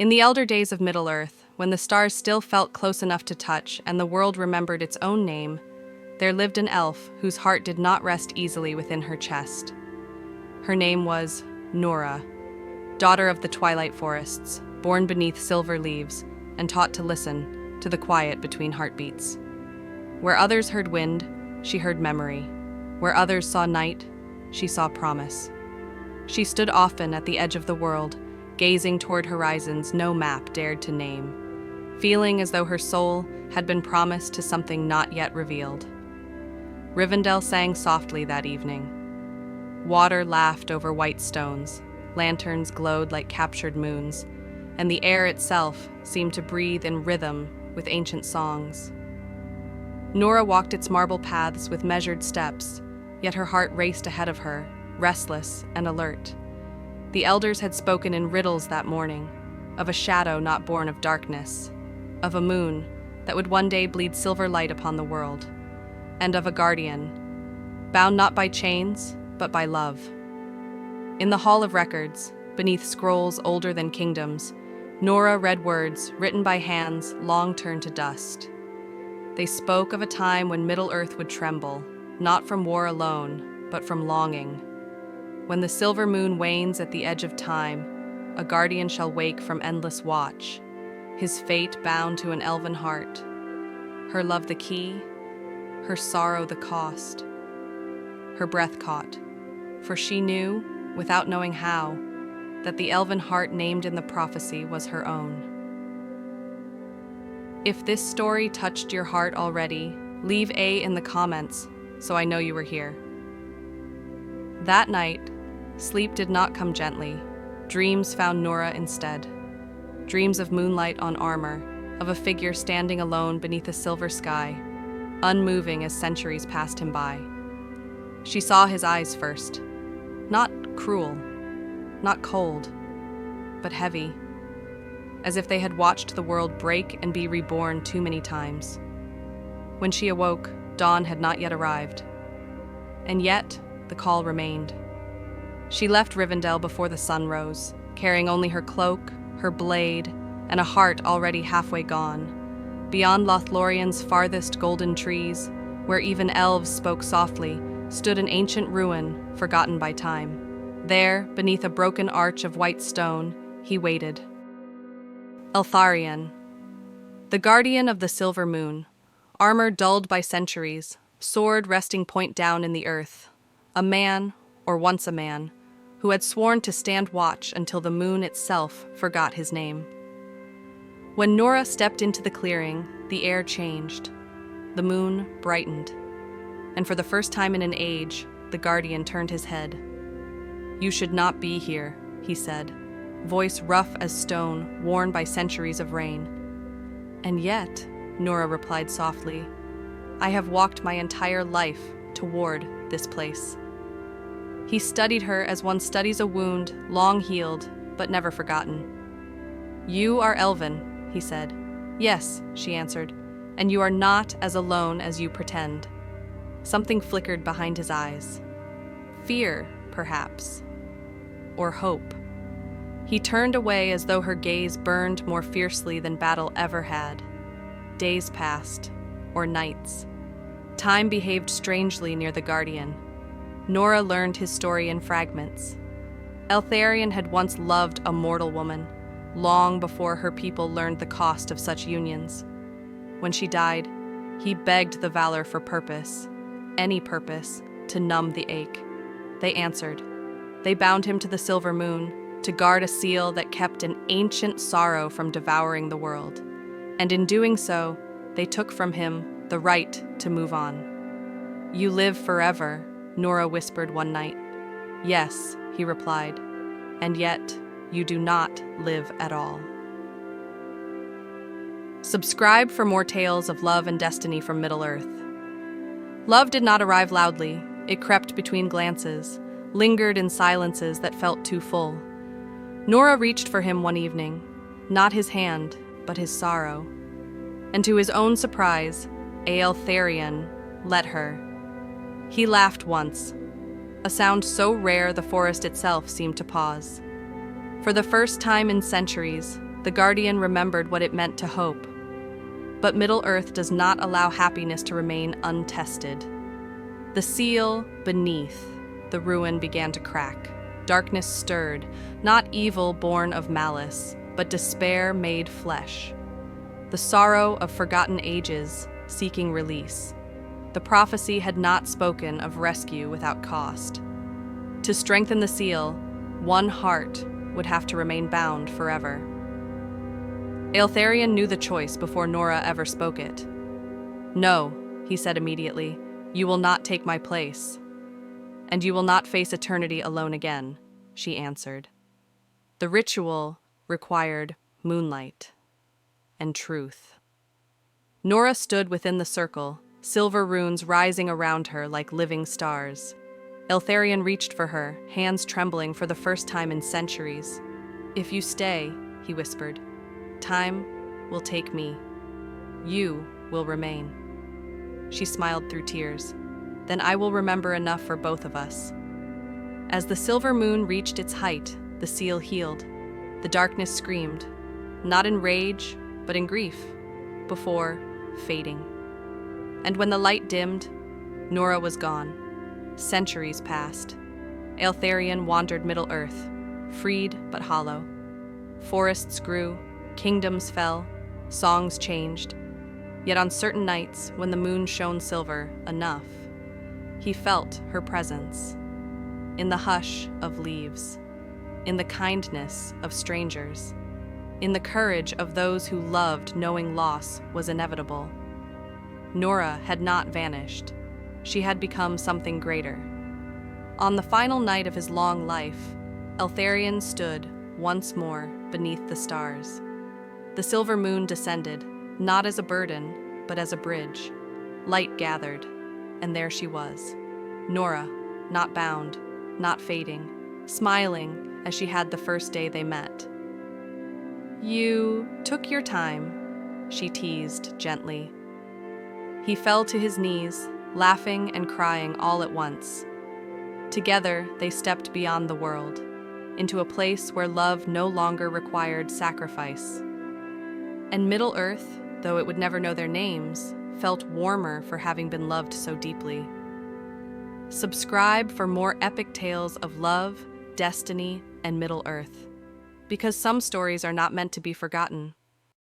In the elder days of Middle-earth, when the stars still felt close enough to touch and the world remembered its own name, there lived an elf whose heart did not rest easily within her chest. Her name was Noorah, daughter of the twilight forests, born beneath silver leaves and taught to listen to the quiet between heartbeats. Where others heard wind, she heard memory. Where others saw night, she saw promise. She stood often at the edge of the world, gazing toward horizons no map dared to name, feeling as though her soul had been promised to something not yet revealed. Rivendell sang softly that evening. Water laughed over white stones, lanterns glowed like captured moons, and the air itself seemed to breathe in rhythm with ancient songs. Noorah walked its marble paths with measured steps, yet her heart raced ahead of her, restless and alert. The elders had spoken in riddles that morning, of a shadow not born of darkness, of a moon that would one day bleed silver light upon the world, and of a guardian, bound not by chains, but by love. In the Hall of Records, beneath scrolls older than kingdoms, Noorah read words written by hands long turned to dust. They spoke of a time when Middle-earth would tremble, not from war alone, but from longing. When the silver moon wanes at the edge of time, a guardian shall wake from endless watch, his fate bound to an elven heart, her love the key, her sorrow the cost. Her breath caught, for she knew, without knowing how, that the elven heart named in the prophecy was her own. If this story touched your heart already, leave A in the comments so I know you were here. That night, sleep did not come gently. Dreams found Noorah instead. Dreams of moonlight on armor, of a figure standing alone beneath a silver sky, unmoving as centuries passed him by. She saw his eyes first. Not cruel, not cold, but heavy, as if they had watched the world break and be reborn too many times. When she awoke, dawn had not yet arrived. And yet, the call remained. She left Rivendell before the sun rose, carrying only her cloak, her blade, and a heart already halfway gone. Beyond Lothlorien's farthest golden trees, where even elves spoke softly, stood an ancient ruin, forgotten by time. There, beneath a broken arch of white stone, he waited. Eltharion, the guardian of the silver moon, armor dulled by centuries, sword resting point down in the earth. A man, or once a man, who had sworn to stand watch until the moon itself forgot his name. When Noorah stepped into the clearing, the air changed. The moon brightened. And for the first time in an age, the guardian turned his head. "You should not be here," he said, voice rough as stone, worn by centuries of rain. "And yet," Noorah replied softly, "I have walked my entire life toward this place." He studied her as one studies a wound, long healed, but never forgotten. "You are elven," he said. "Yes," she answered, "and you are not as alone as you pretend." Something flickered behind his eyes. Fear, perhaps. Or hope. He turned away as though her gaze burned more fiercely than battle ever had. Days passed, or nights. Time behaved strangely near the guardian. Noorah learned his story in fragments. Eltharion had once loved a mortal woman, long before her people learned the cost of such unions. When she died, he begged the valor for purpose, any purpose, to numb the ache. They answered. They bound him to the silver moon, to guard a seal that kept an ancient sorrow from devouring the world. And in doing so, they took from him the right to move on. "You live forever," Noorah whispered one night. "Yes," he replied, "and yet you do not live at all." Subscribe for more tales of love and destiny from Middle-earth. Love did not arrive loudly. It crept between glances, lingered in silences that felt too full. Noorah reached for him one evening, not his hand, but his sorrow. And to his own surprise, Eltharion let her. He laughed once, a sound so rare the forest itself seemed to pause. For the first time in centuries, The guardian remembered what it meant to hope. But Middle-earth does not allow happiness to remain untested. The seal beneath the ruin began to crack. Darkness stirred, not evil born of malice, but despair made flesh. The sorrow of forgotten ages seeking release. The prophecy had not spoken of rescue without cost. To strengthen the seal, one heart would have to remain bound forever. Eltharion knew the choice before Noorah ever spoke it. "No," he said immediately, "you will not take my place. And you will not face eternity alone again," she answered. The ritual required moonlight and truth. Noorah stood within the circle, silver runes rising around her like living stars. Eltharion reached for her, hands trembling for the first time in centuries. "If you stay," he whispered, "time will take me. You will remain." She smiled through tears. "Then I will remember enough for both of us." As the silver moon reached its height, the seal healed. The darkness screamed, not in rage, but in grief, before fading. And when the light dimmed, Noorah was gone. Centuries passed. Eltharion wandered Middle-earth, freed but hollow. Forests grew, kingdoms fell, songs changed. Yet on certain nights, when the moon shone silver enough, he felt her presence. In the hush of leaves, in the kindness of strangers, in the courage of those who loved knowing loss was inevitable. Noorah had not vanished. She had become something greater. On the final night of his long life, Eltharion stood once more beneath the stars. The silver moon descended, not as a burden, but as a bridge. Light gathered, and there she was. Noorah, not bound, not fading, smiling as she had the first day they met. "You took your time," she teased gently. He fell to his knees, laughing and crying all at once. Together, they stepped beyond the world, into a place where love no longer required sacrifice. And Middle-earth, though it would never know their names, felt warmer for having been loved so deeply. Subscribe for more epic tales of love, destiny, and Middle-earth, because some stories are not meant to be forgotten.